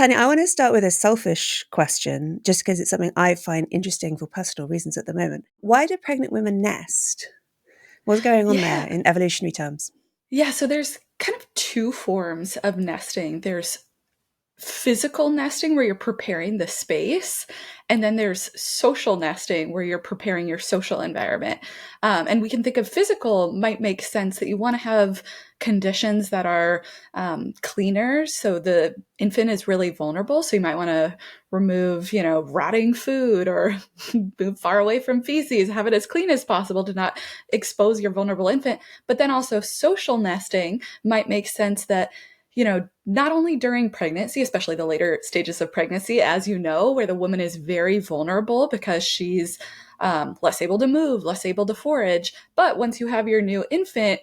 Tanya, I want to start with a selfish question, just because it's something I find interesting for personal reasons at the moment. Why do pregnant women nest? What's going on there Yeah. in evolutionary terms? Yeah. So there's kind of two forms of nesting. There's physical nesting where you're preparing the space, and then there's social nesting where you're preparing your social environment. And we can think of physical might make sense that you want to have conditions that are cleaner. So the infant is really vulnerable. So you might want to remove, rotting food or move far away from feces, have it as clean as possible to not expose your vulnerable infant. But then also social nesting might make sense that not only during pregnancy, especially the later stages of pregnancy, as you know, where the woman is very vulnerable because she's less able to move, less able to forage. But once you have your new infant,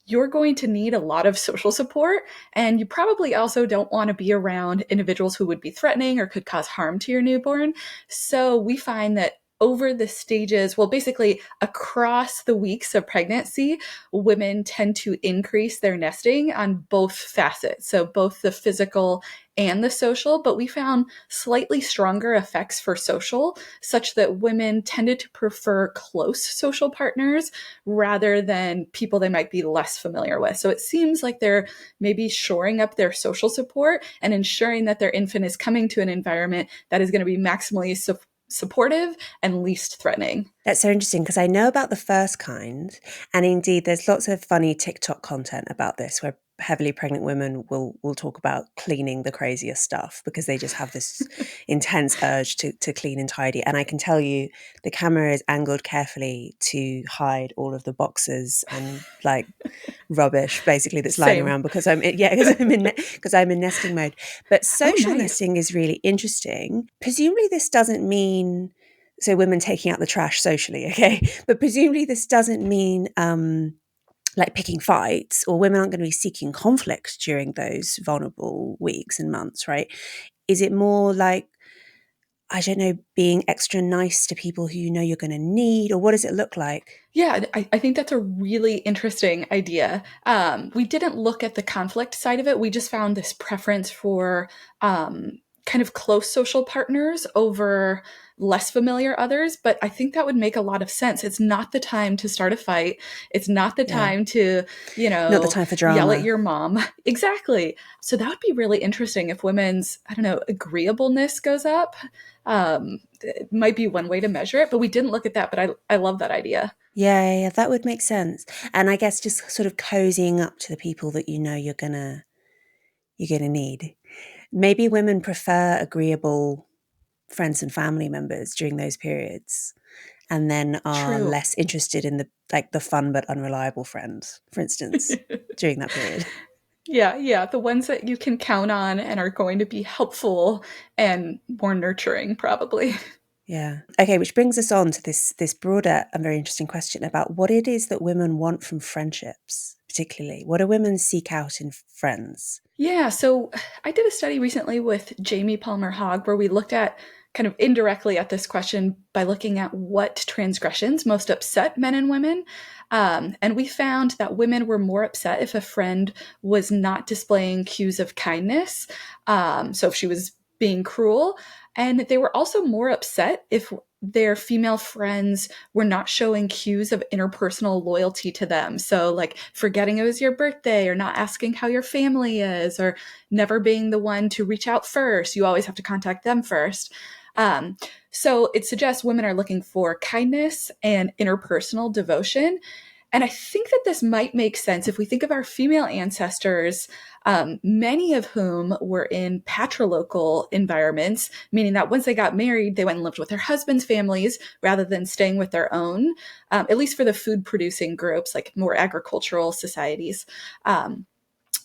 you're going to need a lot of social support. And you probably also don't want to be around individuals who would be threatening or could cause harm to your newborn. So we find that over the stages, well, basically across the weeks of pregnancy, women tend to increase their nesting on both facets. So both the physical and the social, but we found slightly stronger effects for social, such that women tended to prefer close social partners rather than people they might be less familiar with. So it seems like they're maybe shoring up their social support and ensuring that their infant is coming to an environment that is going to be maximally supportive and least threatening. That's so interesting because I know about the first kind, and indeed there's lots of funny TikTok content about this where heavily pregnant women will talk about cleaning the craziest stuff because they just have this intense urge to clean and tidy. And I can tell you the camera is angled carefully to hide all of the boxes and like rubbish basically that's lying Same. around because I'm in nesting mode. But Oh, social nice. nesting is really interesting. Presumably this doesn't mean so women taking out the trash socially, okay? But presumably this doesn't mean like picking fights, or women aren't going to be seeking conflict during those vulnerable weeks and months, right? Is it more like, I don't know, being extra nice to people who you know you're going to need, or what does it look like? Yeah, I think that's a really interesting idea. We didn't look at the conflict side of it. We just found this preference for kind of close social partners over less familiar others. But I think that would make a lot of sense. It's not the time to start a fight. It's not the Yeah, time to, not the time for yell at drama. your mom. Exactly. So that would be really interesting if women's, I don't know, agreeableness goes up. It might be one way to measure it, but we didn't look at that. But I love that idea. Yeah, that would make sense. And I guess just sort of cozying up to the people that you know you're gonna need. Maybe women prefer agreeable friends and family members during those periods, and then are True. less interested in the fun but unreliable friends, for instance, during that period. Yeah, yeah, the ones that you can count on and are going to be helpful and more nurturing, probably. Yeah. Okay, which brings us on to this broader and very interesting question about what it is that women want from friendships, particularly. What do women seek out in friends? Yeah, so I did a study recently with Jamie Palmer Hogg where we looked at kind of indirectly at this question by looking at what transgressions most upset men and women. And we found that women were more upset if a friend was not displaying cues of kindness. So if she was being cruel. And they were also more upset if their female friends were not showing cues of interpersonal loyalty to them. So, like forgetting it was your birthday, or not asking how your family is, or never being the one to reach out first. You always have to contact them first. Um, so, it suggests women are looking for kindness and interpersonal devotion. And I think that this might make sense if we think of our female ancestors, many of whom were in patrilocal environments, meaning that once they got married, they went and lived with their husbands' families rather than staying with their own, at least for the food producing groups, like more agricultural societies.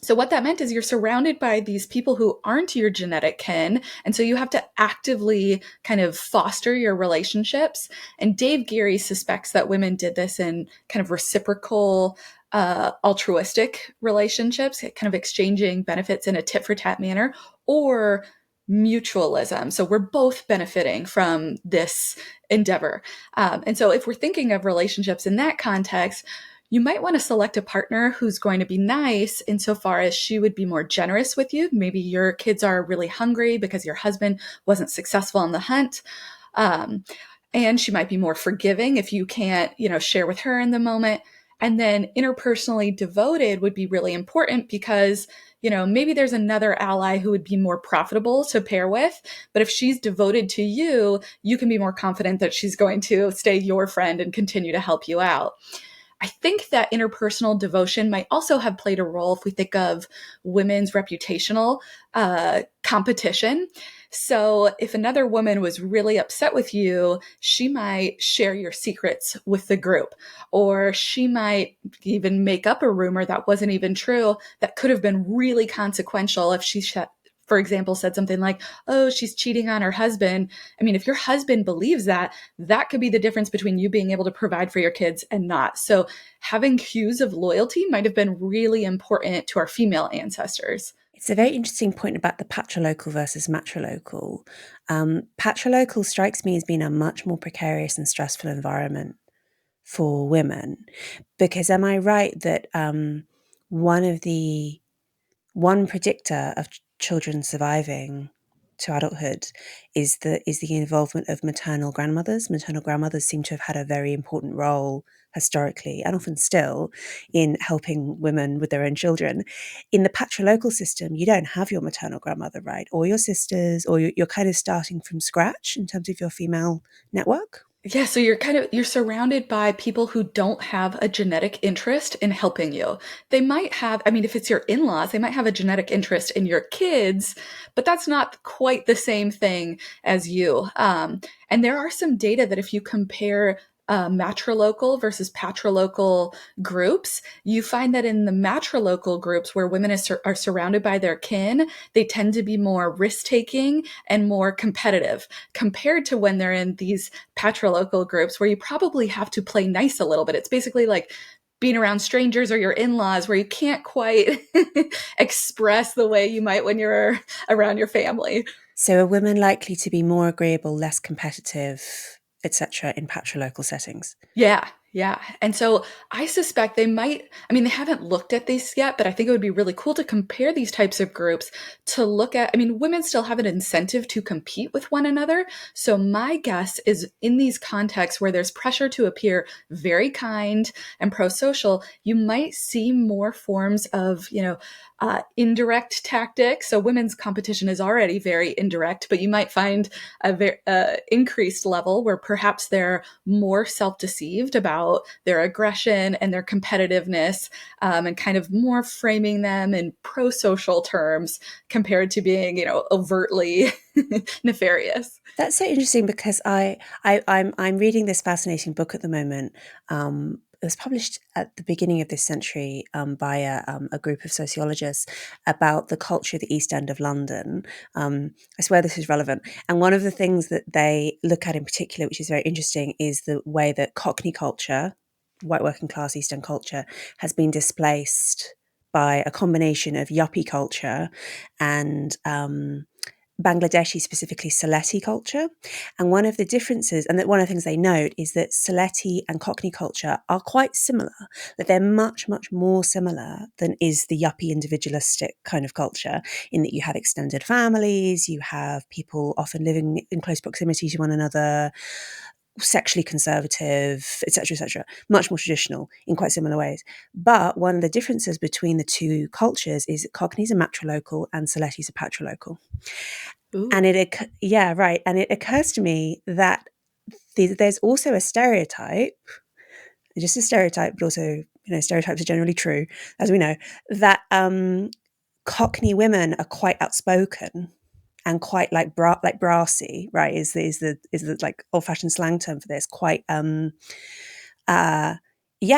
So what that meant is you're surrounded by these people who aren't your genetic kin. And so you have to actively kind of foster your relationships. And Dave Geary suspects that women did this in kind of reciprocal, altruistic relationships, kind of exchanging benefits in a tit for tat manner, or mutualism. So we're both benefiting from this endeavor. And so if we're thinking of relationships in that context, You might want to select a partner who's going to be nice insofar as she would be more generous with you. Maybe your kids are really hungry because your husband wasn't successful on the hunt. Um, and she might be more forgiving if you can't, share with her in the moment. And then interpersonally devoted would be really important because, maybe there's another ally who would be more profitable to pair with. But if she's devoted to you, you can be more confident that she's going to stay your friend and continue to help you out. I think that interpersonal devotion might also have played a role if we think of women's reputational competition. So if another woman was really upset with you, she might share your secrets with the group, or she might even make up a rumor that wasn't even true that could have been really consequential if she, for example, said something like, oh, she's cheating on her husband. I mean, if your husband believes that, that could be the difference between you being able to provide for your kids and not. So having cues of loyalty might have been really important to our female ancestors. It's a very interesting point about the patrilocal versus matrilocal. Patrilocal strikes me as being a much more precarious and stressful environment for women, because am I right that one of the one predictor of children surviving to adulthood is the involvement of maternal grandmothers. Maternal grandmothers seem to have had a very important role historically, and often still, in helping women with their own children. In the patrilocal system, you don't have your maternal grandmother, right? Or your sisters, or you're kind of starting from scratch in terms of your female network. Yeah, so you're surrounded by people who don't have a genetic interest in helping you. They might have, I mean, if it's your in-laws, they might have a genetic interest in your kids, but that's not quite the same thing as you. And there are some data that if you compare matrilocal versus patrilocal groups, you find that in the matrilocal groups where women are surrounded by their kin, they tend to be more risk-taking and more competitive compared to when they're in these patrilocal groups where you probably have to play nice a little bit. It's basically like being around strangers or your in-laws where you can't quite express the way you might when you're around your family. So are women likely to be more agreeable, less competitive, etc., in patrilocal settings? Yeah, yeah. And so I suspect they might, I mean, they haven't looked at these yet, but I think it would be really cool to compare these types of groups to look at. I mean, women still have an incentive to compete with one another. So my guess is in these contexts where there's pressure to appear very kind and pro-social, you might see more forms of, indirect tactics. So women's competition is already very indirect, but you might find a very increased level where perhaps they're more self-deceived about their aggression and their competitiveness, and kind of more framing them in pro-social terms compared to being, overtly nefarious. That's so interesting because I'm reading this fascinating book at the moment. It was published at the beginning of this century by a group of sociologists about the culture of the East End of London. I swear this is relevant. And one of the things that they look at in particular, which is very interesting, is the way that Cockney culture, white working class East End culture, has been displaced by a combination of yuppie culture and Bangladeshi, specifically Sylheti culture. And one of the differences, and that one of the things they note, is that Sylheti and Cockney culture are quite similar, that they're much, much more similar than is the yuppie individualistic kind of culture, in that you have extended families, you have people often living in close proximity to one another, sexually conservative, etc., much more traditional in quite similar ways. But one of the differences between the two cultures is that Cockneys are matrilocal and Sylhetis are patrilocal. Ooh. And yeah, right. And it occurs to me that there's also a stereotype, just a stereotype, but also, stereotypes are generally true, as we know, that Cockney women are quite outspoken and quite like brassy, right? Is the like old fashioned slang term for this? Quite yeah,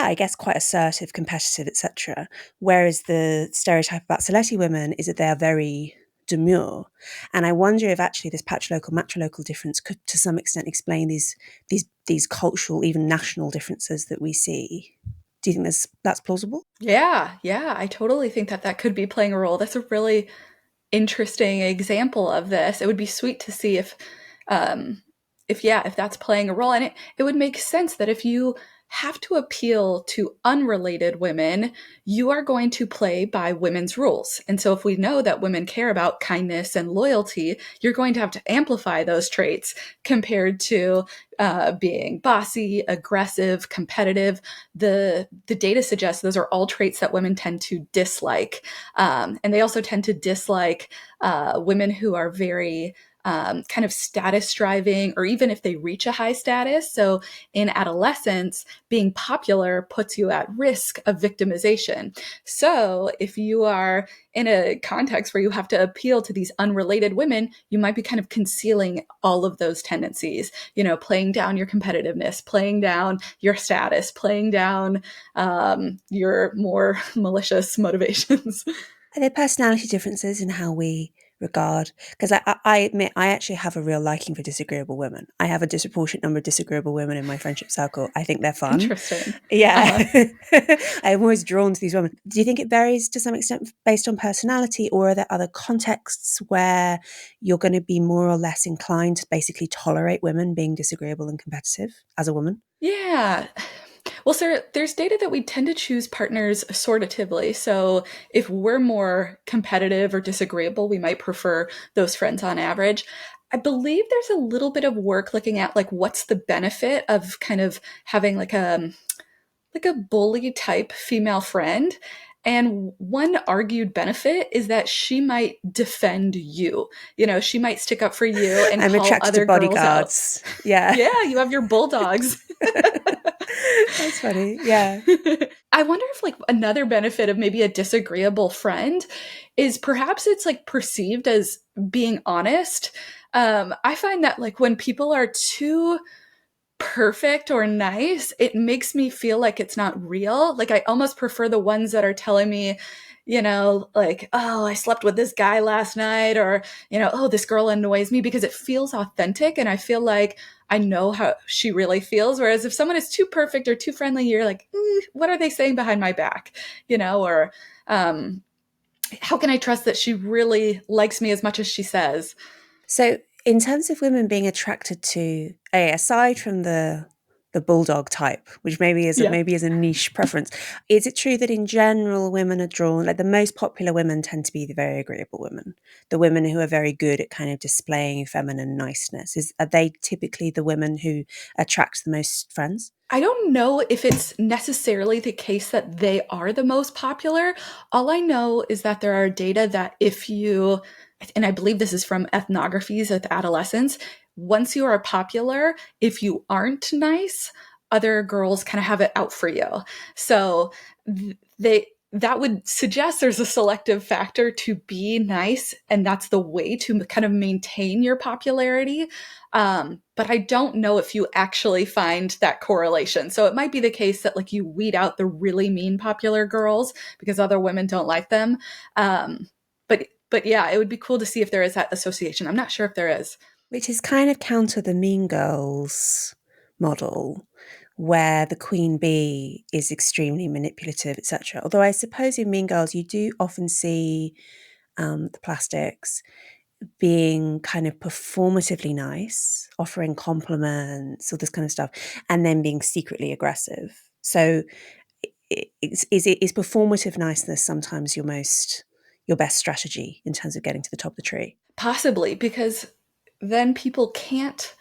I guess quite assertive, competitive, etc. Whereas the stereotype about Sylheti women is that they are very demure. And I wonder if actually this patrilocal matrilocal difference could to some extent explain these cultural, even national differences that we see. Do you think that's plausible? Yeah, yeah, I totally think that that could be playing a role. That's a really interesting example of this. It would be sweet to see um, if that's playing a role, and it would make sense that if you have to appeal to unrelated women, you are going to play by women's rules. And so if we know that women care about kindness and loyalty, you're going to have to amplify those traits compared to being bossy, aggressive, competitive. The data suggests those are all traits that women tend to dislike. And they also tend to dislike women who are very kind of status driving, or even if they reach a high status. So in adolescence, being popular puts you at risk of victimization. So if you are in a context where you have to appeal to these unrelated women, you might be kind of concealing all of those tendencies, playing down your competitiveness, playing down your status, playing down your more malicious motivations. Are there personality differences in how we regard? Because I admit I actually have a real liking for disagreeable women. I have a disproportionate number of disagreeable women in my friendship circle. I think they're fun. Interesting. Yeah. I'm always drawn to these women. Do you think it varies to some extent based on personality, or are there other contexts where you're going to be more or less inclined to basically tolerate women being disagreeable and competitive as a woman? Yeah. Well, sir, there's data that we tend to choose partners assortatively. So if we're more competitive or disagreeable, we might prefer those friends on average. I believe there's a little bit of work looking at like what's the benefit of kind of having like a bully type female friend. And one argued benefit is that she might defend you. She might stick up for you and I'm call attracted to other girls out. bodyguards. Yeah. Yeah, you have your bulldogs. That's funny. Yeah. I wonder if like another benefit of maybe a disagreeable friend is perhaps it's like perceived as being honest. I find that like when people are too perfect or nice, it makes me feel like it's not real. Like I almost prefer the ones that are telling me, like, oh, I slept with this guy last night, or, oh, this girl annoys me, because it feels authentic and I feel like I know how she really feels. Whereas if someone is too perfect or too friendly, you're like, what are they saying behind my back? Or how can I trust that she really likes me as much as she says? So, in terms of women being attracted to, aside from the bulldog type, which Yeah. maybe is a niche preference, is it true that in general women are drawn, like the most popular women tend to be the very agreeable women, the women who are very good at kind of displaying feminine niceness? Are they typically the women who attract the most friends? I don't know if it's necessarily the case that they are the most popular. All I know is that there are data that if you, and I believe this is from ethnographies with adolescents, once you are popular, if you aren't nice, other girls kind of have it out for you. So that would suggest there's a selective factor to be nice, and that's the way to kind of maintain your popularity. But I don't know if you actually find that correlation. So it might be the case that like you weed out the really mean popular girls because other women don't like them. But yeah, it would be cool to see if there is that association. I'm not sure if there is. Which is kind of counter the Mean Girls model, where the queen bee is extremely manipulative, etc. Although I suppose in Mean Girls you do often see the plastics being kind of performatively nice, offering compliments, all this kind of stuff, and then being secretly aggressive. So is performative niceness sometimes your best strategy in terms of getting to the top of the tree? Possibly, because then people can't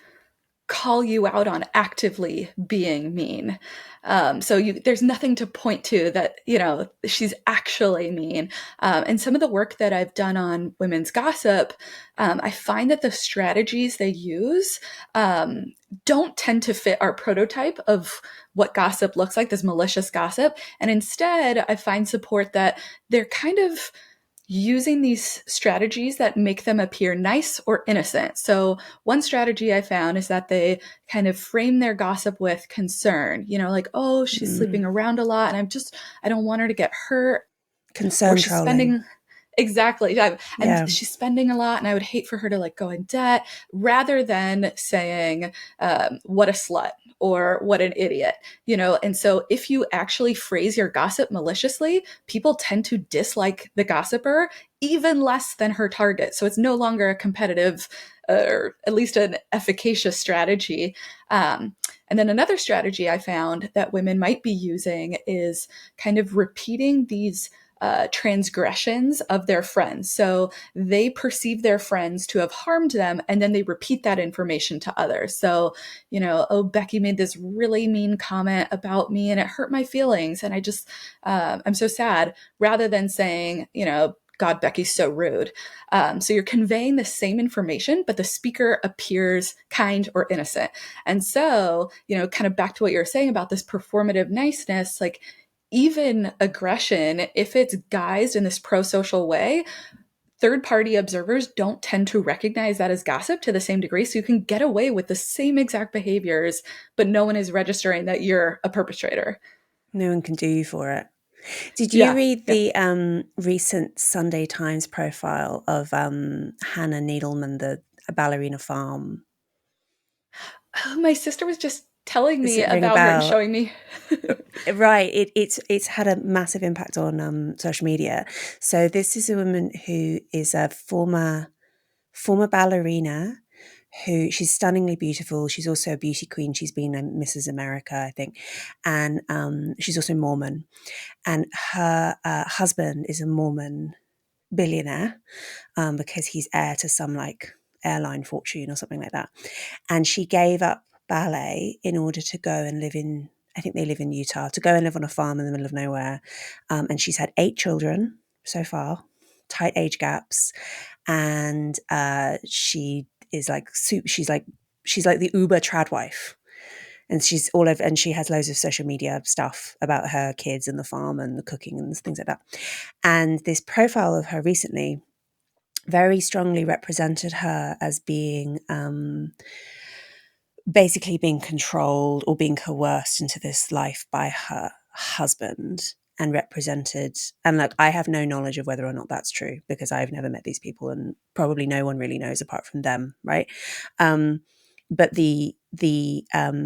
call you out on actively being mean. There's nothing to point to that, she's actually mean. And some of the work that I've done on women's gossip, I find that the strategies they use don't tend to fit our prototype of what gossip looks like, this malicious gossip. And instead, I find support that they're kind of using these strategies that make them appear nice or innocent. So one strategy I found is that they kind of frame their gossip with concern, like, oh, she's sleeping around a lot and I don't want her to get hurt. Or Concern she's trolling. spending, exactly. And Yeah. she's spending a lot and I would hate for her to like go in debt, rather than saying, what a slut or what an idiot, And so if you actually phrase your gossip maliciously, people tend to dislike the gossiper even less than her target. So it's no longer a competitive or at least an efficacious strategy. And then another strategy I found that women might be using is kind of repeating these transgressions of their friends. So they perceive their friends to have harmed them, and then they repeat that information to others. So, oh, Becky made this really mean comment about me and it hurt my feelings. And I'm so sad, rather than saying, God, Becky's so rude. So you're conveying the same information, but the speaker appears kind or innocent. And so, kind of back to what you were saying about this performative niceness, like even aggression, if it's guised in this pro-social way, third-party observers don't tend to recognize that as gossip to the same degree. So you can get away with the same exact behaviors, but no one is registering that you're a perpetrator. No one can do you for it. Did you Yeah. read Yeah. the recent Sunday Times profile of Hannah Needleman, the Ballerina Farm? Oh, my sister was just telling Does me it ring a about her and bell? showing me. Right. It's had a massive impact on social media. So this is a woman who is a former ballerina who she's stunningly beautiful. She's also a beauty queen. She's been a Mrs. America, I think. And she's also Mormon. And her husband is a Mormon billionaire because he's heir to some like airline fortune or something like that. And she gave up ballet in order to go and live in, I think they live in Utah, to go and live on a farm in the middle of nowhere. And she's had 8 children so far, tight age gaps. And she is like, she's like the Uber trad wife. And she's all over, and she has loads of social media stuff about her kids and the farm and the cooking and things like that. And this profile of her recently very strongly represented her as being basically being controlled or being coerced into this life by her husband, and represented, and like I have no knowledge of whether or not that's true because I've never met these people and probably no one really knows apart from them, right? But the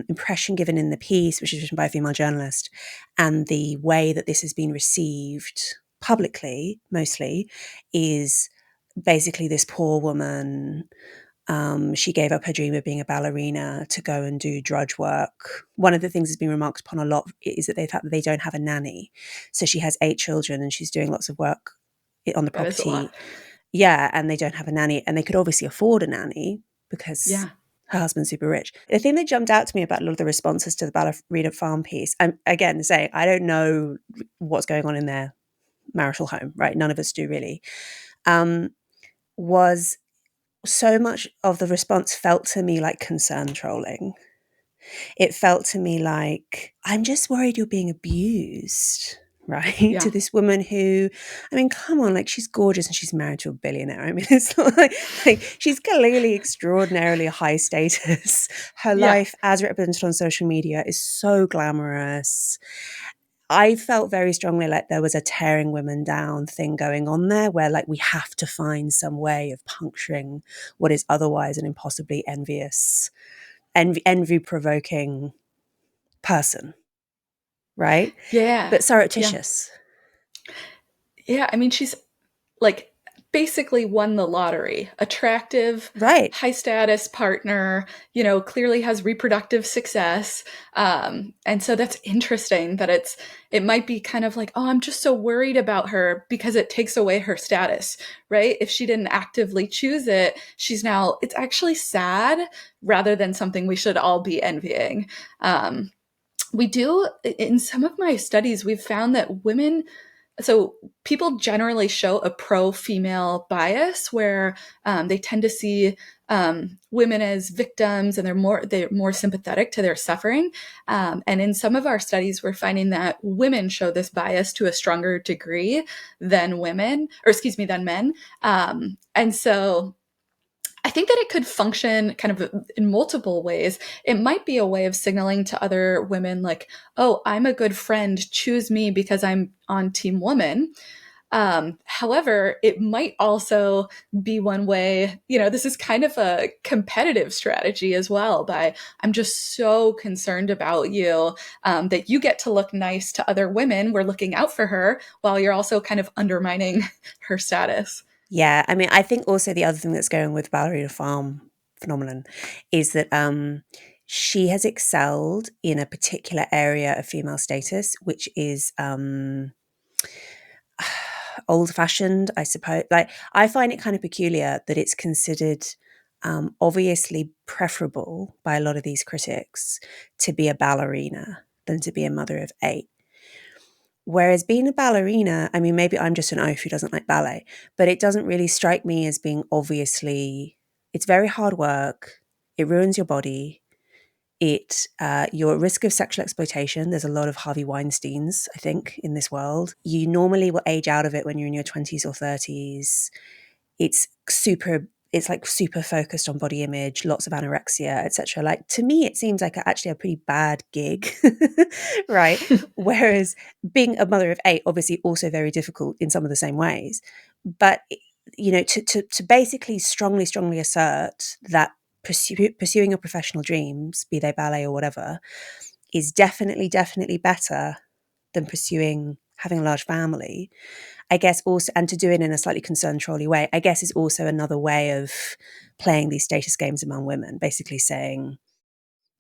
impression given in the piece, which is written by a female journalist, and the way that this has been received publicly mostly, is basically this poor woman. She gave up her dream of being a ballerina to go and do drudge work. One of the things that's been remarked upon a lot is that they don't have a nanny. So she has 8 children and she's doing lots of work on the That is a lot. property. Yeah, and they don't have a nanny. And they could obviously afford a nanny because Yeah. her husband's super rich. The thing that jumped out to me about a lot of the responses to the Ballerina Farm piece, I'm again saying I don't know what's going on in their marital home, right? None of us do really. Was so much of the response felt to me like concern trolling. It felt to me like, I'm just worried you're being abused, right? To Yeah. this woman who, I mean, come on, like she's gorgeous and she's married to a billionaire. I mean, it's not like she's clearly extraordinarily high status. Her Yeah. life as represented on social media is so glamorous. I felt very strongly like there was a tearing women down thing going on there where like we have to find some way of puncturing what is otherwise an impossibly envious, envy provoking person, right? Yeah. But Yeah. surreptitious. Yeah. I mean, she's like basically won the lottery. Attractive, Right. high status partner, clearly has reproductive success. And so that's interesting that it might be kind of like, oh, I'm just so worried about her because it takes away her status, right? If she didn't actively choose it, it's actually sad rather than something we should all be envying. We do, in some of my studies, we've found that so people generally show a pro-female bias where they tend to see women as victims, and they're more sympathetic to their suffering. And in some of our studies, we're finding that women show this bias to a stronger degree than men. And so I think that it could function kind of in multiple ways. It might be a way of signaling to other women, like, oh, I'm a good friend, choose me because I'm on team woman. However, it might also be one way, this is kind of a competitive strategy as well, by I'm just so concerned about you, that you get to look nice to other women. We're looking out for her while you're also kind of undermining her status. Yeah. I mean, I think also the other thing that's going with Ballerina Farm phenomenon is that She has excelled in a particular area of female status, which is old-fashioned, I suppose. Like, I find it kind of peculiar that it's considered obviously preferable by a lot of these critics to be a ballerina than to be a mother of eight. Whereas being a ballerina, I mean, maybe I'm just an oaf who doesn't like ballet, but it doesn't really strike me as being obviously, it's very hard work. It ruins your body. You're at risk of sexual exploitation. There's a lot of Harvey Weinsteins, I think, in this world. You normally will age out of it when you're in your 20s or 30s. It's like super focused on body image, lots of anorexia, etc. Like, to me, it seems like actually a pretty bad gig, right? Whereas being a mother of eight, obviously also very difficult in some of the same ways. But, to basically strongly assert that pursuing your professional dreams, be they ballet or whatever, is definitely better than pursuing having a large family. I guess also, and to do it in a slightly concerned trolley way, I guess is also another way of playing these status games among women, basically saying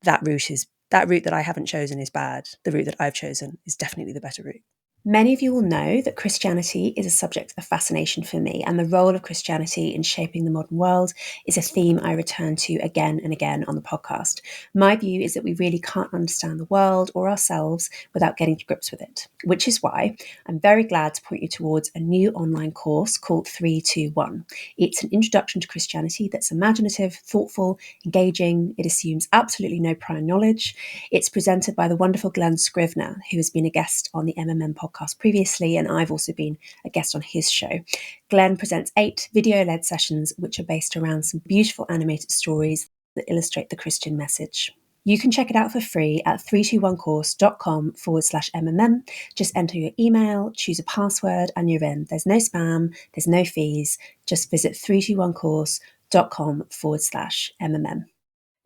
that route that I haven't chosen is bad. The route that I've chosen is definitely the better route. Many of you will know that Christianity is a subject of fascination for me, and the role of Christianity in shaping the modern world is a theme I return to again and again on the podcast. My view is that we really can't understand the world or ourselves without getting to grips with it, which is why I'm very glad to point you towards a new online course called 321. It's an introduction to Christianity that's imaginative, thoughtful, engaging. It assumes absolutely no prior knowledge. It's presented by the wonderful Glenn Scrivener, who has been a guest on the MMM podcast previously, and I've also been a guest on his show. Glenn presents 8 video-led sessions which are based around some beautiful animated stories that illustrate the Christian message. You can check it out for free at 321course.com/MMM. Just enter your email, choose a password, and you're in. There's no spam, there's no fees. Just visit 321course.com/MMM.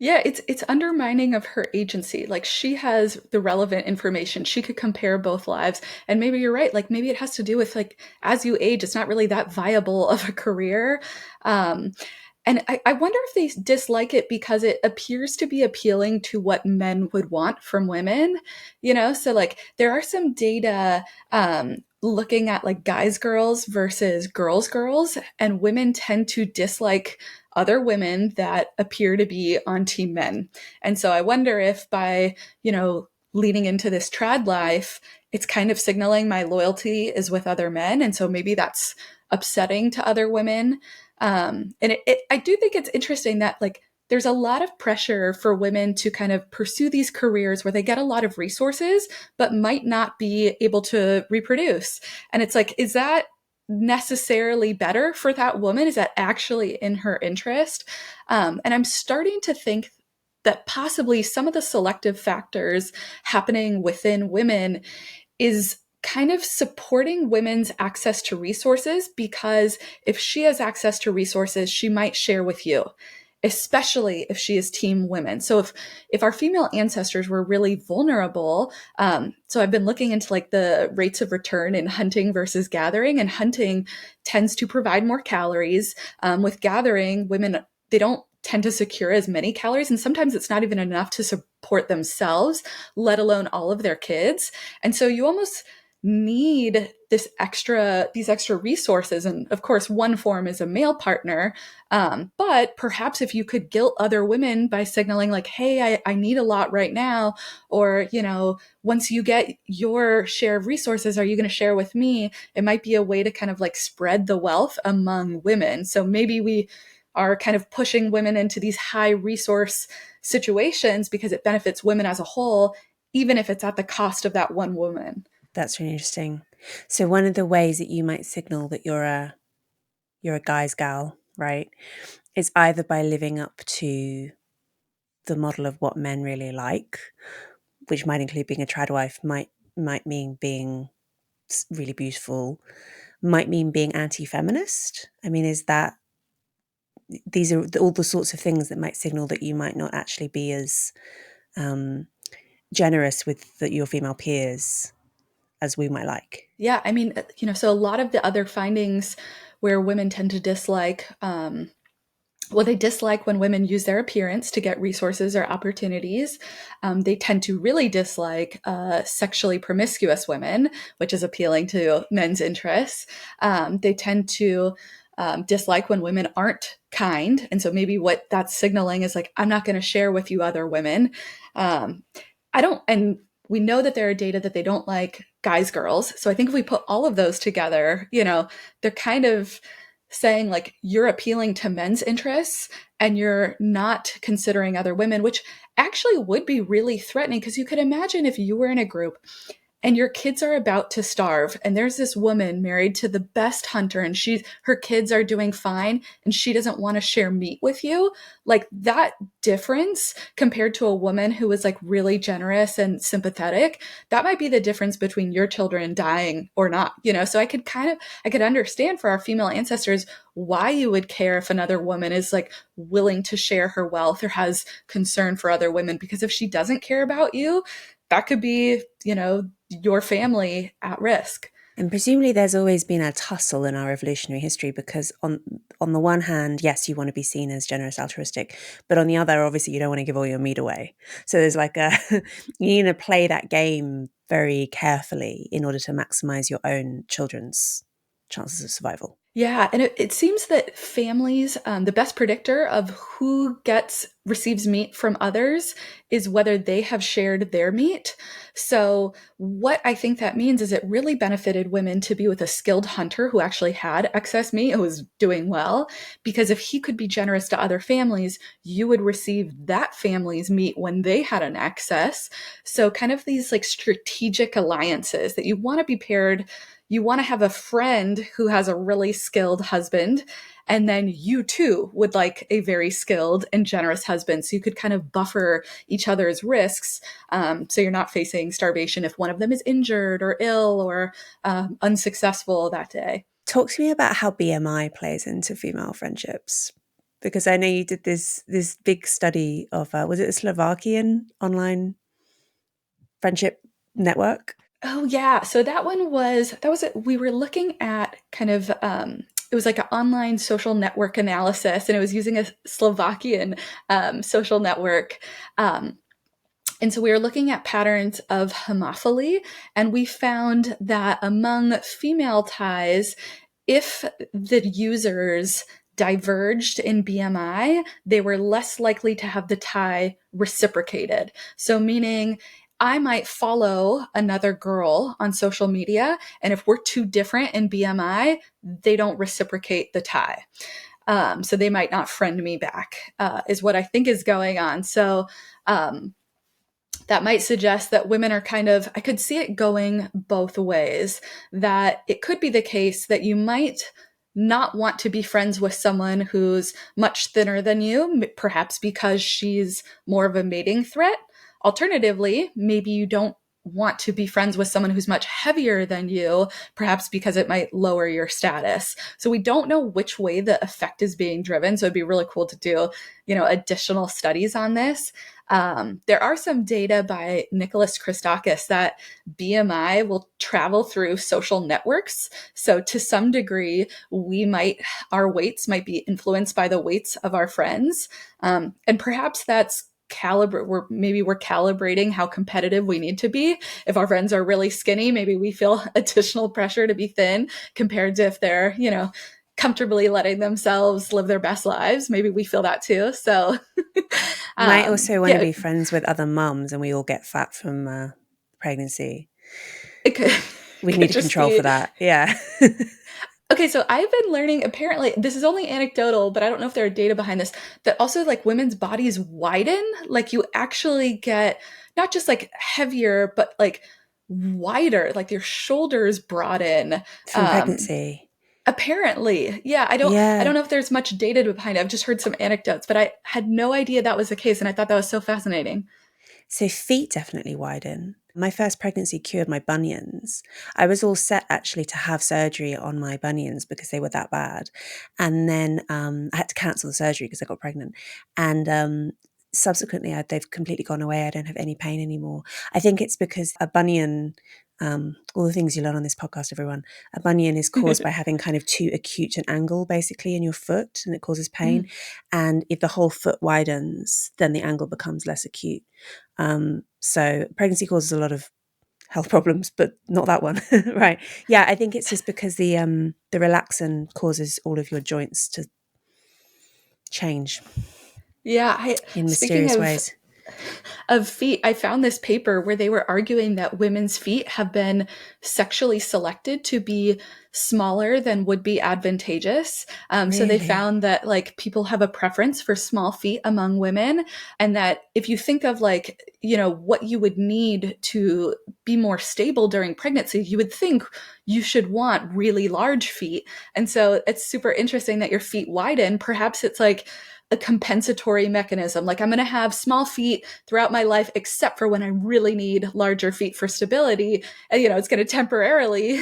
Yeah, it's undermining of her agency. Like, she has the relevant information. She could compare both lives. And maybe you're right. Like, maybe it has to do with, like, as you age, it's not really that viable of a career. And I wonder if they dislike it because it appears to be appealing to what men would want from women, So, like, there are some data looking at, like, girls versus girls, and women tend to dislike other women that appear to be on team men. And so I wonder if by, leading into this trad life, it's kind of signaling my loyalty is with other men. And so maybe that's upsetting to other women. And I do think it's interesting that, like, there's a lot of pressure for women to kind of pursue these careers where they get a lot of resources, but might not be able to reproduce. And it's like, is that necessarily better for that woman? Is that actually in her interest? And I'm starting to think that possibly some of the selective factors happening within women is kind of supporting women's access to resources, because if she has access to resources, she might share with you, especially if she is team women. So if our female ancestors were really vulnerable, so I've been looking into, like, the rates of return in hunting versus gathering, and hunting tends to provide more calories. With gathering, women, they don't tend to secure as many calories, and sometimes it's not even enough to support themselves, let alone all of their kids. And so you almost need these extra resources. And of course, one form is a male partner. But perhaps if you could guilt other women by signaling, like, hey, I need a lot right now, or, once you get your share of resources, are you going to share with me? It might be a way to kind of, like, spread the wealth among women. So maybe we are kind of pushing women into these high resource situations because it benefits women as a whole, even if it's at the cost of that one woman. That's really interesting. So one of the ways that you might signal that you're a guy's gal, right, is either by living up to the model of what men really like, which might include being a trad wife, might mean being really beautiful, might mean being anti-feminist. I mean, these are all the sorts of things that might signal that you might not actually be as generous with your female peers as we might like. Yeah, I mean, so a lot of the other findings where women tend to dislike Well, they dislike when women use their appearance to get resources or opportunities. They tend to really dislike sexually promiscuous women, which is appealing to men's interests. They tend to dislike when women aren't kind. And so maybe what that's signaling is like, I'm not going to share with you other women. Um, I don't, and we know that there are data that they don't like guys, girls. So I think if we put all of those together, they're kind of saying like you're appealing to men's interests and you're not considering other women, which actually would be really threatening because you could imagine if you were in a group and your kids are about to starve and there's this woman married to the best hunter and her kids are doing fine and she doesn't want to share meat with you, like that difference compared to a woman who is like really generous and sympathetic, that might be the difference between your children dying or not, so I could understand for our female ancestors why you would care if another woman is like willing to share her wealth or has concern for other women, because if she doesn't care about you, that could be, your family at risk. And presumably there's always been a tussle in our evolutionary history because on the one hand, yes, you want to be seen as generous, altruistic, but on the other, obviously you don't want to give all your meat away. So there's like you need to play that game very carefully in order to maximize your own children's chances of survival. Yeah, and it seems that families, the best predictor of who receives meat from others is whether they have shared their meat. So what I think that means is it really benefited women to be with a skilled hunter who actually had excess meat, who was doing well, because if he could be generous to other families, you would receive that family's meat when they had an excess. So kind of these like strategic alliances that you want to be paired. You want to have a friend who has a really skilled husband, and then you too would like a very skilled and generous husband. So you could kind of buffer each other's risks. So you're not facing starvation if one of them is injured or ill or unsuccessful that day. Talk to me about how BMI plays into female friendships. Because I know you did this big study of, was it a Slovakian online friendship network? Oh yeah, so we were looking at kind of it was like an online social network analysis, and it was using a Slovakian social network. And so we were looking at patterns of homophily, and we found that among female ties, if the users diverged in BMI, they were less likely to have the tie reciprocated. So, meaning I might follow another girl on social media, and if we're too different in BMI, they don't reciprocate the tie. So they might not friend me back, is what I think is going on. So, that might suggest that women are I could see it going both ways, that it could be the case that you might not want to be friends with someone who's much thinner than you, perhaps because she's more of a mating threat. Alternatively, maybe you don't want to be friends with someone who's much heavier than you, perhaps because it might lower your status. So we don't know which way the effect is being driven. So it'd be really cool to do, additional studies on this. There are some data by Nicholas Christakis that BMI will travel through social networks. So to some degree, our weights might be influenced by the weights of our friends. And perhaps that's we're calibrating how competitive we need to be. If our friends are really skinny, maybe we feel additional pressure to be thin compared to if they're, comfortably letting themselves live their best lives. Maybe we feel that too. So Might also want to yeah, be friends with other mums and we all get fat from pregnancy. it could, We it need could a just control for be. that. Yeah. Okay, so I've been learning, apparently, this is only anecdotal, but I don't know if there are data behind this, that also like women's bodies widen. Like you actually get not just like heavier, but like wider, like your shoulders broaden. From Um, pregnancy. Apparently. Yeah, I don't Yeah. know if there's much data behind it. I've just heard some anecdotes, but I had no idea that was the case, and I thought that was so fascinating. So feet definitely widen. My first pregnancy cured my bunions. I was all set actually to have surgery on my bunions because they were that bad. And then I had to cancel the surgery because I got pregnant. And subsequently, they've completely gone away. I don't have any pain anymore. I think it's because a bunion all the things you learn on this podcast, everyone. A bunion is caused by having kind of too acute an angle, basically, in your foot, and it causes pain. And if the whole foot widens, then the angle becomes less acute. So pregnancy causes a lot of health problems, but not that one. Right. Yeah, I think it's just because the relaxin causes all of your joints to change Yeah, in speaking mysterious ways. of feet, I found this paper where they were arguing that women's feet have been sexually selected to be smaller than would be advantageous. So they Really? found that like people have a preference for small feet among women, and that if you think of like, you know, what you would need to be more stable during pregnancy, you would think you should want really large feet. And so it's super interesting that your feet widen. Perhaps it's like a compensatory mechanism. Like I'm going to have small feet throughout my life, except for when I really need larger feet for stability. And, you know, it's going to temporarily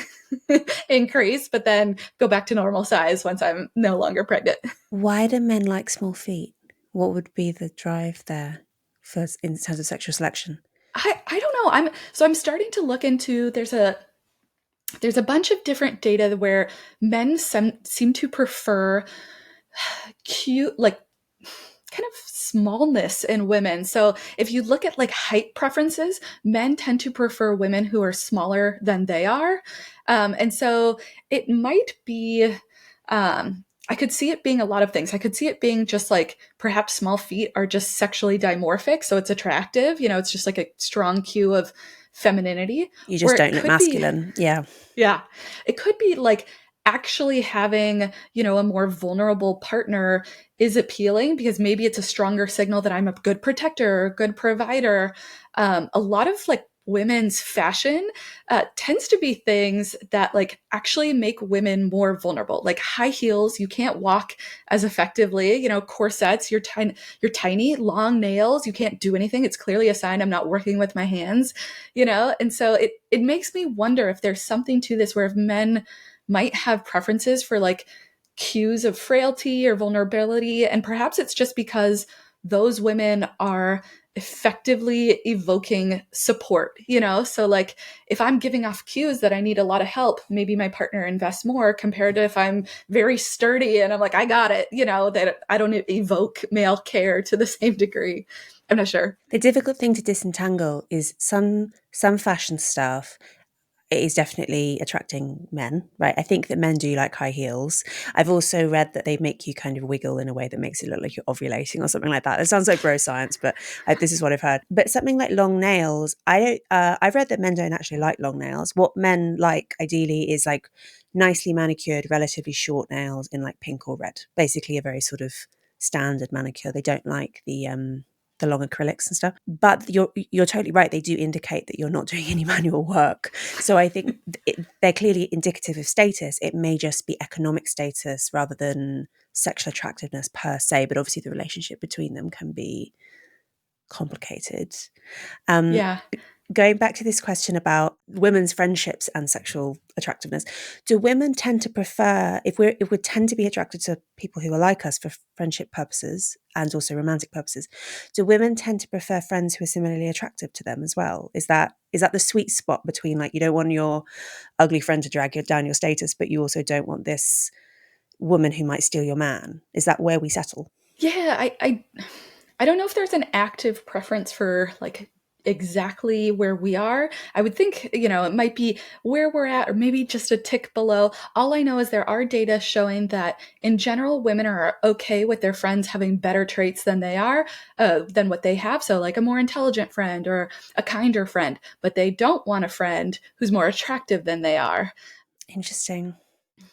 increase, but then go back to normal size once I'm no longer pregnant. Why do men like small feet? What would be the drive there for in terms of sexual selection? I don't know. I'm starting to look into there's a bunch of different data where men seem to prefer cute, like kind of smallness in women. So if you look at like height preferences, men tend to prefer women who are smaller than they are. And so it might be, I could see it being a lot of things. I could see it being just like perhaps small feet are just sexually dimorphic. So it's attractive. You know, it's just like a strong cue of femininity. You Or just it don't look could be, masculine. Yeah. yeah, it could be like actually having, you know, a more vulnerable partner is appealing because maybe it's a stronger signal that I'm a good protector, a good provider. A lot of like women's fashion tends to be things that like actually make women more vulnerable, like high heels. You can't walk as effectively, you know, corsets. You're tiny, long nails. You can't do anything. It's clearly a sign I'm not working with my hands, you know. And so it makes me wonder if there's something to this where if men might have preferences for like cues of frailty or vulnerability. And perhaps it's just because those women are effectively evoking support, you know? So, like, if I'm giving off cues that I need a lot of help, maybe my partner invests more compared to if I'm very sturdy and I'm like, I got it, you know, that I don't evoke male care to the same degree. I'm not sure. The difficult thing to disentangle is some fashion stuff. It is definitely attracting men, right? I think that men do like high heels. I've also read that they make you kind of wiggle in a way that makes it look like you're ovulating or something like that. It sounds like bro science, but this is what I've heard. But something like long nails, I don't. I've read that men don't actually like long nails. What men like ideally is like nicely manicured, relatively short nails in like pink or red. Basically, a very sort of standard manicure. They don't like the long acrylics and stuff. But you're totally right. They do indicate that you're not doing any manual work. So I think they're clearly indicative of status. It may just be economic status rather than sexual attractiveness per se. But obviously, the relationship between them can be complicated. Um, Yeah. Going back to this question about women's friendships and sexual attractiveness, do women tend to prefer, if we tend to be attracted to people who are like us for friendship purposes and also romantic purposes, do women tend to prefer friends who are similarly attractive to them as well? Is that the sweet spot between, like, you don't want your ugly friend to drag down your status, but you also don't want this woman who might steal your man? Is that where we settle? Yeah, I don't know if there's an active preference for like exactly where we are. I would think, you know, it might be where we're at or maybe just a tick below. All I know is there are data showing that in general, women are okay with their friends having better traits than they are, than what they have. So like a more intelligent friend or a kinder friend, but they don't want a friend who's more attractive than they are. Interesting.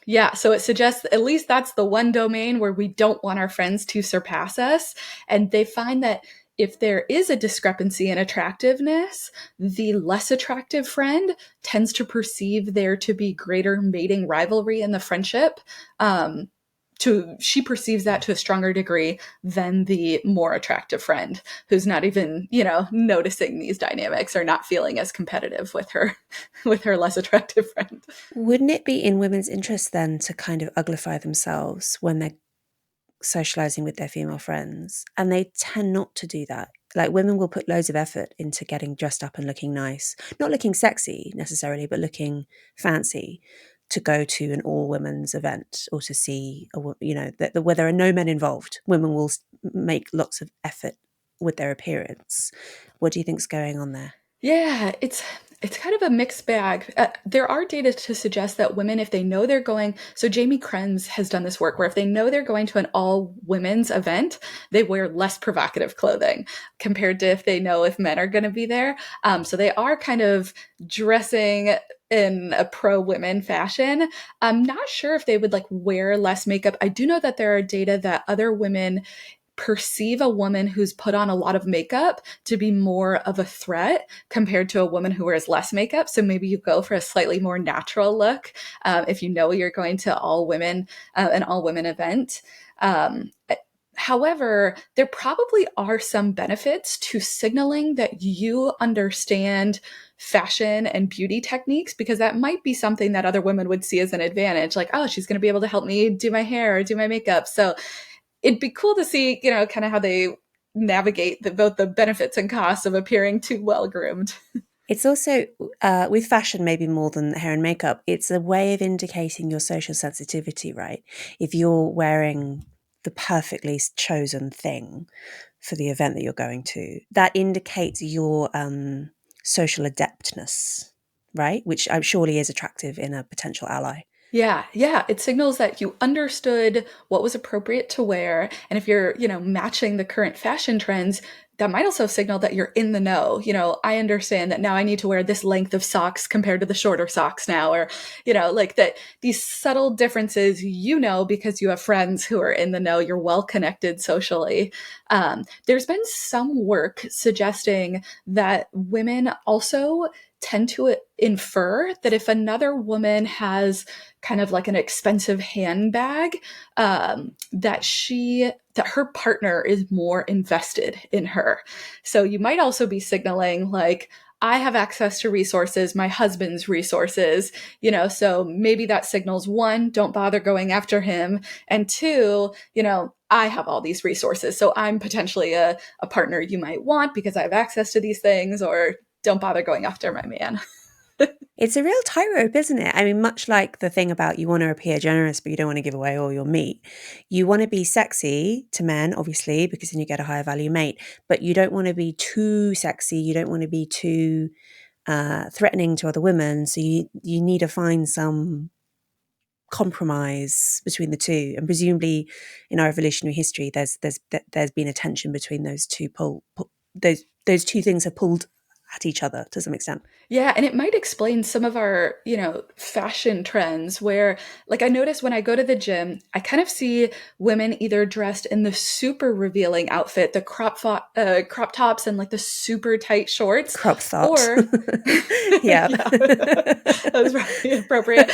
Yeah, so it suggests at least that's the one domain where we don't want our friends to surpass us. And they find that if there is a discrepancy in attractiveness, the less attractive friend tends to perceive there to be greater mating rivalry in the friendship. She perceives that to a stronger degree than the more attractive friend who's not even, you know, noticing these dynamics or not feeling as competitive with her with her less attractive friend. Wouldn't it be in women's interest then to kind of uglify themselves when they're socializing with their female friends? And they tend not to do that. Like women will put loads of effort into getting dressed up and looking nice, not looking sexy necessarily, but looking fancy to go to an all women's event or to see, where there are no men involved. Women will make lots of effort with their appearance. What do you think's going on there? Yeah, it's kind of a mixed bag. There are data to suggest that women, if they know they're going, so Jamie Krenz has done this work where if they know they're going to an all women's event, they wear less provocative clothing compared to if they know if men are going to be there. So they are kind of dressing in a pro women fashion. I'm not sure if they would like wear less makeup. I do know that there are data that other women perceive a woman who's put on a lot of makeup to be more of a threat compared to a woman who wears less makeup. So maybe you go for a slightly more natural look if you know you're going to an all women event. However, there probably are some benefits to signaling that you understand fashion and beauty techniques, because that might be something that other women would see as an advantage. Like, oh, she's going to be able to help me do my hair or do my makeup. So it'd be cool to see, kind of how they navigate both the benefits and costs of appearing too well groomed. It's also, with fashion, maybe more than hair and makeup, it's a way of indicating your social sensitivity, right? If you're wearing the perfectly chosen thing for the event that you're going to, that indicates your social adeptness, right? Which surely is attractive in a potential ally. Yeah, yeah. It signals that you understood what was appropriate to wear. And if you're, matching the current fashion trends, that might also signal that you're in the know. I understand that now I need to wear this length of socks compared to the shorter socks now, or, like that these subtle differences, because you have friends who are in the know, you're well connected socially. There's been some work suggesting that women also tend to infer that if another woman has kind of like an expensive handbag, that her partner is more invested in her. So you might also be signaling like, I have access to resources, my husband's resources, so maybe that signals one, don't bother going after him. And two, I have all these resources. So I'm potentially a partner you might want because I have access to these things, or don't bother going after my man. It's a real tightrope, isn't it? I mean, much like the thing about you want to appear generous, but you don't want to give away all your meat. You want to be sexy to men, obviously, because then you get a higher value mate, but you don't want to be too sexy. You don't want to be too threatening to other women. So you need to find some compromise between the two. And presumably in our evolutionary history, there's been a tension between those two those two things have pulled at each other to some extent. Yeah, and it might explain some of our, fashion trends where, like, I notice when I go to the gym, I kind of see women either dressed in the super revealing outfit, the crop tops and like the super tight shorts, Crop thought. or yeah, that was probably appropriate.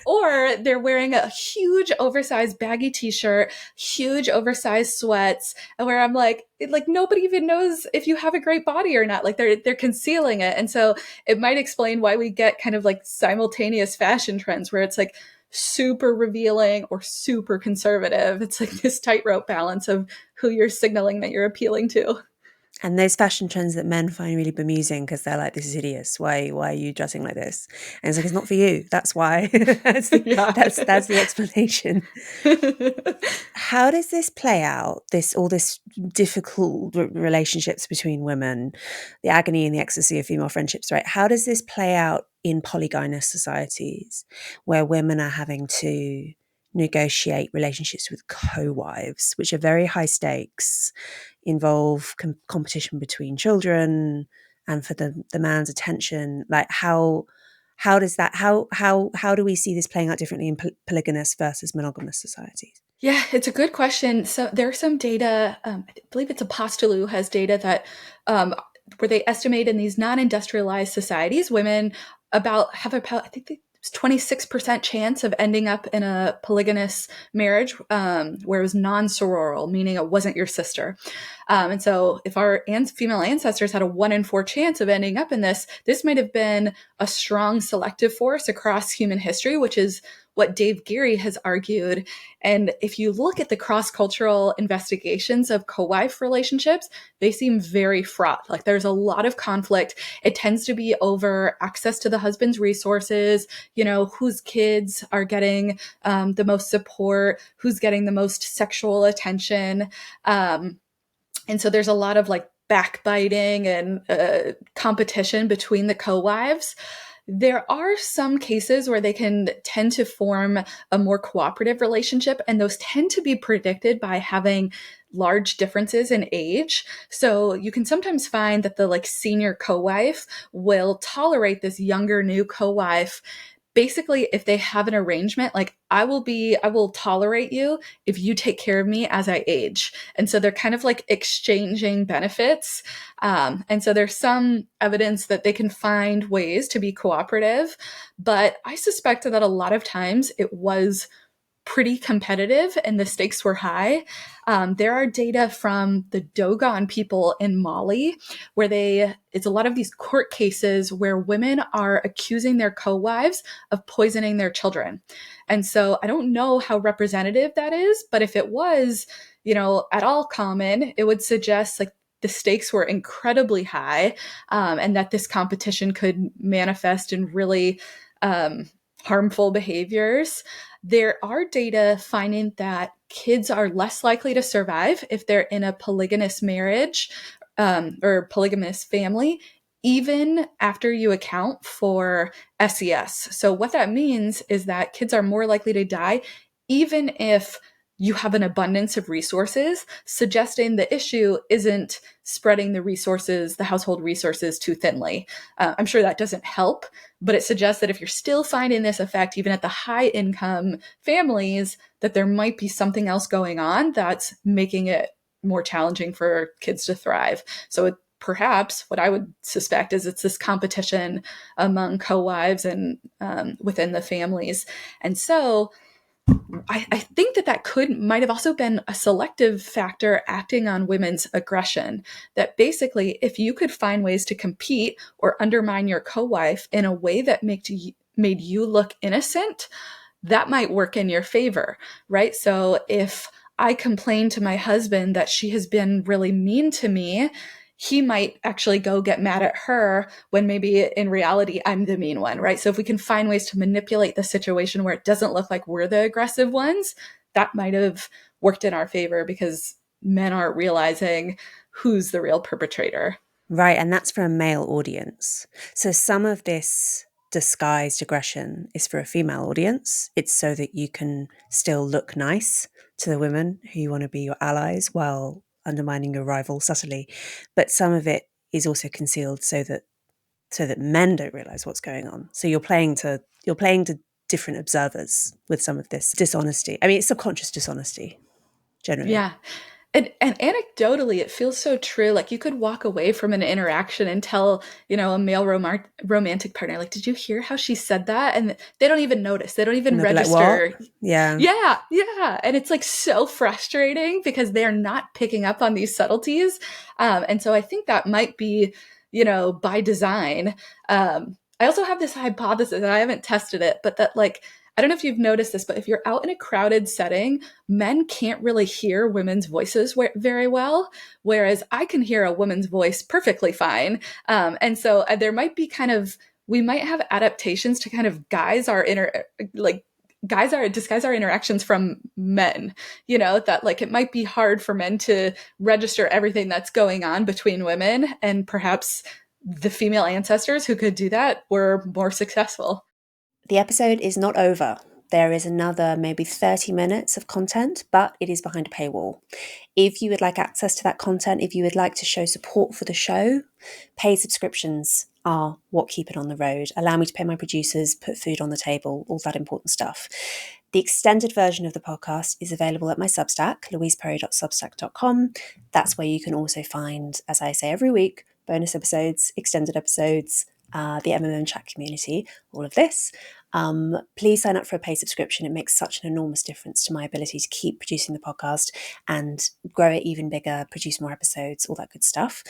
Or they're wearing a huge oversized baggy t-shirt, huge oversized sweats, and where I'm like nobody even knows if you have a great body or not. Like they're concealing it. And so it might explain why we get kind of like simultaneous fashion trends where it's like super revealing or super conservative. It's like this tightrope balance of who you're signaling that you're appealing to. And those fashion trends that men find really bemusing because they're like, this is hideous. Why are you dressing like this? And it's like, it's not for you. That's why. that's the explanation. How does this play out? All this difficult relationships between women, the agony and the ecstasy of female friendships, right? How does this play out in polygamous societies where women are having to negotiate relationships with co-wives, which are very high stakes, involve competition between children and for the man's attention? Like how do we see this playing out differently in polygamous versus monogamous societies? Yeah, it's a good question. So there's some data, I believe it's Apostolou has data that where they estimate in these non-industrialized societies, women have about, I think it's 26% chance of ending up in a polygamous marriage where it was non-sororal, meaning it wasn't your sister. And so if our female ancestors had a 1 in 4 chance of ending up in this might have been a strong selective force across human history, which is what Dave Geary has argued. And if you look at the cross-cultural investigations of co-wife relationships, they seem very fraught. Like there's a lot of conflict. It tends to be over access to the husband's resources, whose kids are getting the most support, who's getting the most sexual attention. And so there's a lot of like backbiting and competition between the co-wives. There are some cases where they can tend to form a more cooperative relationship, and those tend to be predicted by having large differences in age. So you can sometimes find that the like senior co-wife will tolerate this younger new co-wife. Basically, if they have an arrangement, like I will tolerate you if you take care of me as I age. And so they're kind of like exchanging benefits. And so there's some evidence that they can find ways to be cooperative, but I suspect that a lot of times it was pretty competitive and the stakes were high. There are data from the Dogon people in Mali where it's a lot of these court cases where women are accusing their co-wives of poisoning their children. And so I don't know how representative that is, but if it was, at all common, it would suggest like the stakes were incredibly high, and that this competition could manifest in really harmful behaviors. There are data finding that kids are less likely to survive if they're in a polygamous marriage, or polygamous family, even after you account for SES. So what that means is that kids are more likely to die even if you have an abundance of resources, suggesting the issue isn't spreading the household resources too thinly. I'm sure that doesn't help, but it suggests that if you're still finding this effect, even at the high income families, that there might be something else going on that's making it more challenging for kids to thrive. So perhaps what I would suspect is it's this competition among co-wives and within the families. And so I think that might have also been a selective factor acting on women's aggression. That basically, if you could find ways to compete or undermine your co-wife in a way that made you look innocent, that might work in your favor, right? So if I complain to my husband that she has been really mean to me, he might actually go get mad at her when maybe in reality I'm the mean one, right? So if we can find ways to manipulate the situation where it doesn't look like we're the aggressive ones, that might have worked in our favor because men aren't realizing who's the real perpetrator. Right, and that's for a male audience. So some of this disguised aggression is for a female audience. It's so that you can still look nice to the women who you want to be your allies while undermining your rival subtly. But some of it is also concealed so that men don't realize what's going on. So you're playing to different observers with some of this dishonesty. I mean, it's subconscious dishonesty generally. Yeah. And anecdotally, it feels so true. Like you could walk away from an interaction and tell, a male romantic partner, like, did you hear how she said that? And they don't even notice. They don't even register. Like, what? Yeah. Yeah. Yeah. And it's like so frustrating because they're not picking up on these subtleties. And so I think that might be, by design. I also have this hypothesis, and I haven't tested it, but that like, I don't know if you've noticed this, but if you're out in a crowded setting, men can't really hear women's voices very well, whereas I can hear a woman's voice perfectly fine. And so there might be we might have adaptations to kind of disguise our interactions from men, that like it might be hard for men to register everything that's going on between women, and perhaps the female ancestors who could do that were more successful. The episode is not over. There is another maybe 30 minutes of content, but it is behind a paywall. If you would like access to that content, if you would like to show support for the show, paid subscriptions are what keep it on the road. Allow me to pay my producers, put food on the table, all that important stuff. The extended version of the podcast is available at my Substack, louiseperry.substack.com. That's where you can also find, as I say every week, bonus episodes, extended episodes, the MMM chat community, all of this. Please sign up for a paid subscription. It makes such an enormous difference to my ability to keep producing the podcast and grow it even bigger, produce more episodes, all that good stuff.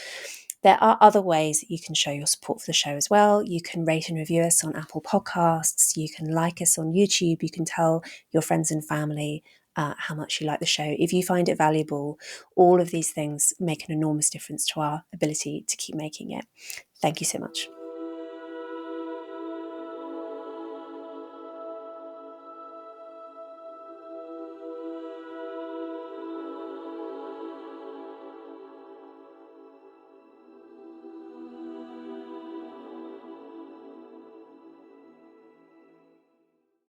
There are other ways that you can show your support for the show as well. You can rate and review us on Apple Podcasts. You can like us on YouTube. You can tell your friends and family how much you like the show. If you find it valuable, all of these things make an enormous difference to our ability to keep making it. Thank you so much.